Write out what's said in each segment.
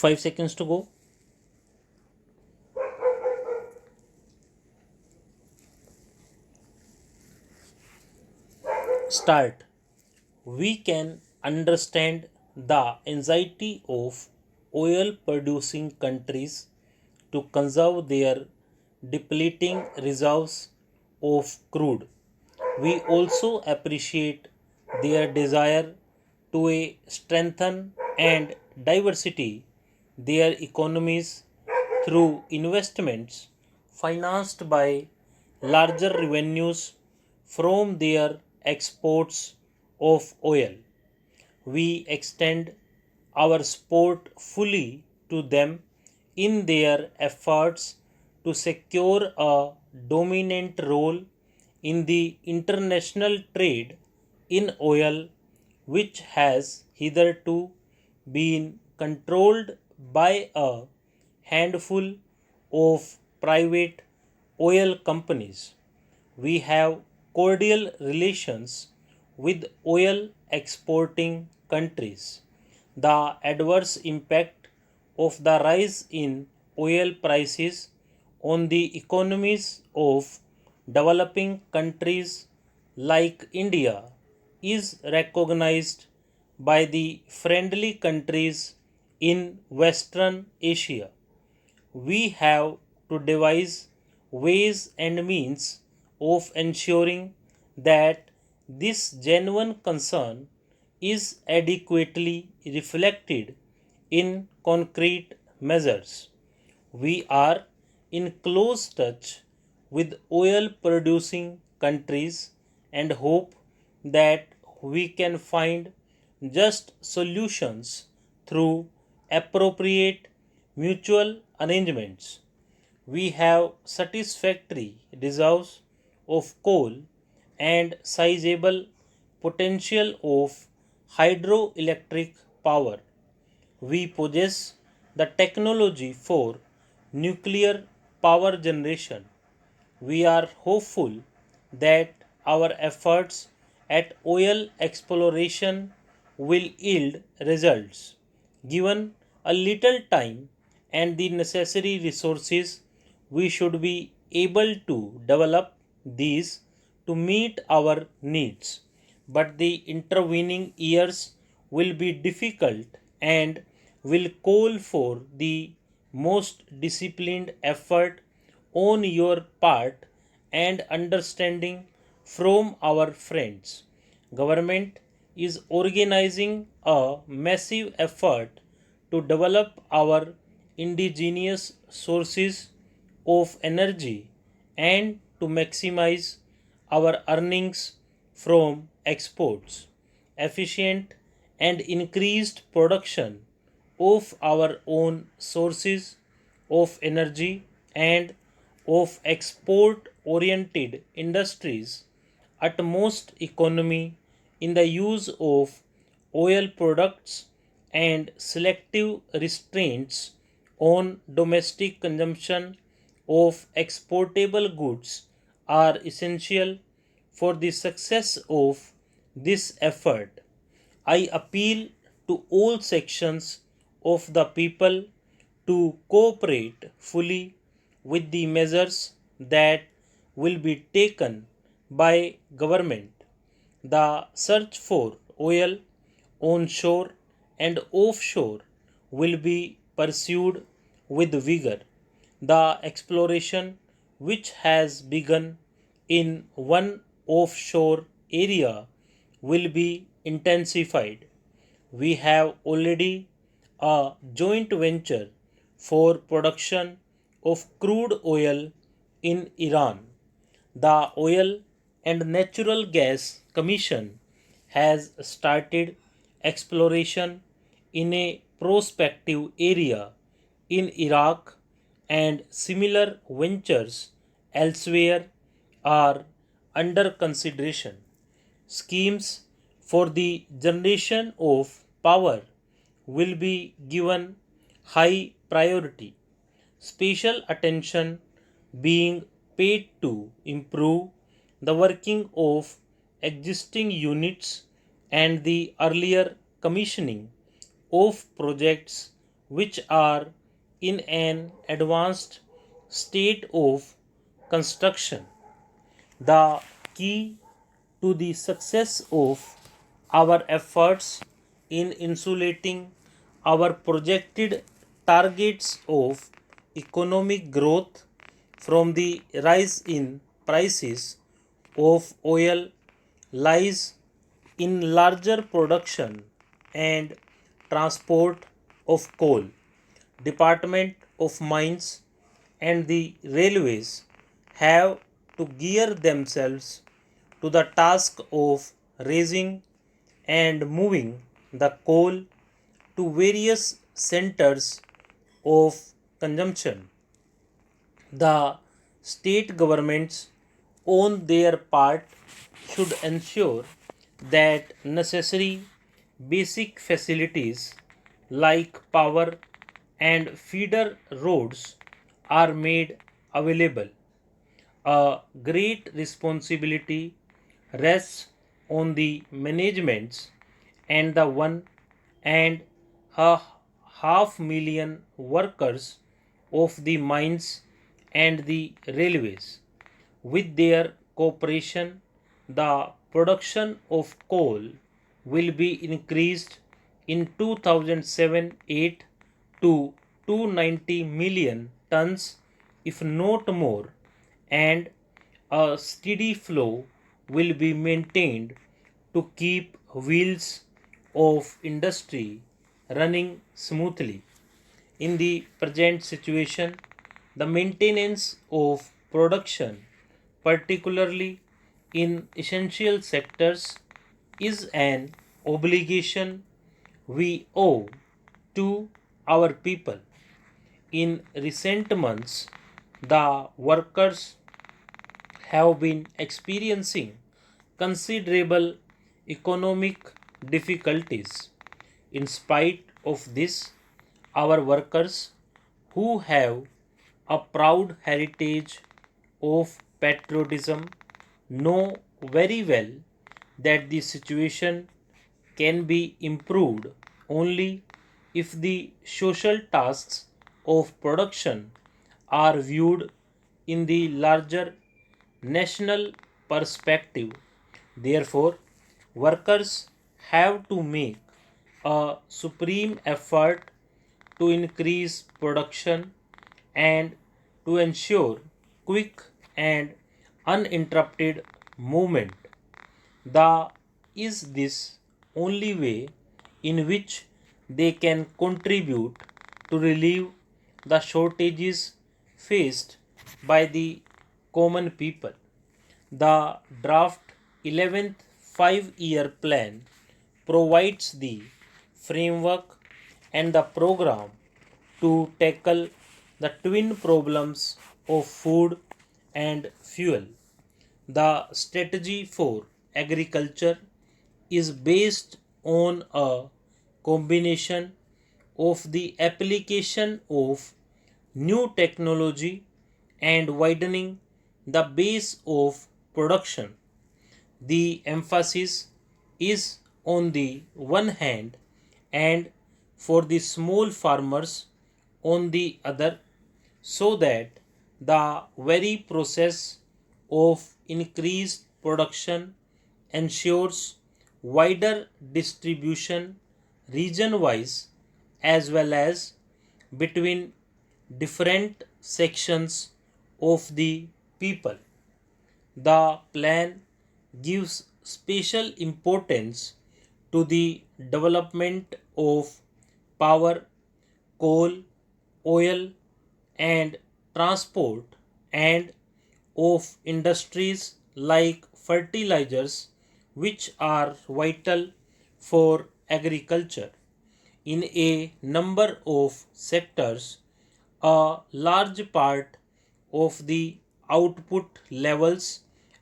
5 seconds to go. Start. We can understand the anxiety of oil producing countries to conserve their depleting reserves of crude. We also appreciate their desire to strengthen and diversity their economies through investments financed by larger revenues from their exports of oil. We extend our support fully to them in their efforts to secure a dominant role in the international trade in oil, which has hitherto been controlled by a handful of private oil companies. We have cordial relations with oil exporting countries. The adverse impact of the rise in oil prices on the economies of developing countries like India is recognized by the friendly countries in Western Asia. We have to devise ways and means of ensuring that this genuine concern is adequately reflected in concrete measures. We are in close touch with oil producing countries and hope that we can find just solutions through appropriate mutual arrangements. We have satisfactory reserves of coal and sizable potential of hydroelectric power. We possess the technology for nuclear power generation. We are hopeful that our efforts at oil exploration will yield results. Given a little time and the necessary resources, we should be able to develop these to meet our needs. But the intervening years will be difficult and will call for the most disciplined effort on your part and understanding from our friends. Government is organizing a massive effort to develop our indigenous sources of energy and to maximize our earnings from exports. Efficient and increased production of our own sources of energy and of export oriented industries, utmost economy in the use of oil products, and selective restraints on domestic consumption of exportable goods are essential for the success of this effort. I appeal to all sections of the people to cooperate fully with the measures that will be taken by government. The search for oil onshore and offshore will be pursued with vigor. The exploration, which has begun in one offshore area, will be intensified. We have already a joint venture for production of crude oil in Iran. The Oil and Natural Gas Commission has started exploration in a prospective area in Iraq, and similar ventures elsewhere are under consideration. Schemes for the generation of power will be given high priority. Special attention being paid to improve the working of existing units and the earlier commissioning of projects which are in an advanced state of construction. The key to the success of our efforts in insulating our projected targets of economic growth from the rise in prices of oil lies in larger production and transport of coal. Department of Mines and the railways have to gear themselves to the task of raising and moving the coal to various centers of consumption. The state governments, on their part, should ensure that necessary basic facilities like power and feeder roads are made available. A great responsibility rests on the managements and the 1.5 million workers of the mines and the railways. With their cooperation, the production of coal will be increased in 2007-8 to 290 million tons, if not more, and a steady flow will be maintained to keep wheels of industry running smoothly. In the present situation, the maintenance of production, particularly in essential sectors, is an obligation we owe to our people. In recent months, the workers have been experiencing considerable economic difficulties. In spite of this, our workers, who have a proud heritage of patriotism, know very well that the situation can be improved only if the social tasks of production are viewed in the larger national perspective. Therefore, workers have to make a supreme effort to increase production and to ensure quick and uninterrupted movement. The is this only way in which they can contribute to relieve the shortages faced by the common people. The draft 11th 5-year plan provides the framework and the program to tackle the twin problems of food and fuel. The strategy for agriculture is based on a combination of the application of new technology and widening the base of production. The emphasis is on the one hand and for the small farmers on the other, so that the very process of increased production ensures wider distribution region wise as well as between different sections of the people. The plan gives special importance to the development of power, coal, oil, and transport, and of industries like fertilizers, which are vital for agriculture. In a number of sectors, a large part of the output levels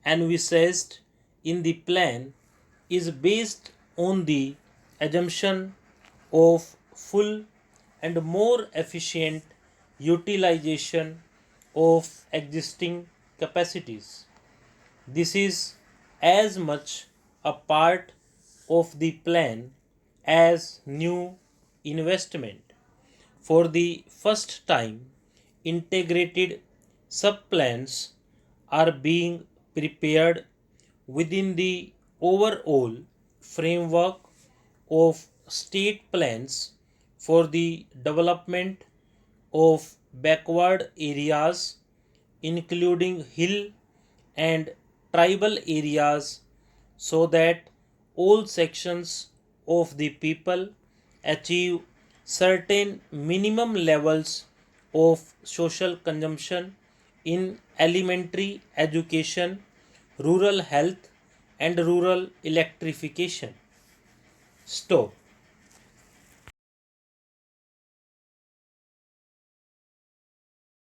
envisaged in the plan is based on the assumption of full and more efficient utilization of existing capacities. This is as much a part of the plan as new investment. For the first time, integrated subplans are being prepared within the overall framework of state plans for the development of backward areas, including hill and tribal areas, so that all sections of the people achieve certain minimum levels of social consumption in elementary education, rural health, and rural electrification. Stop.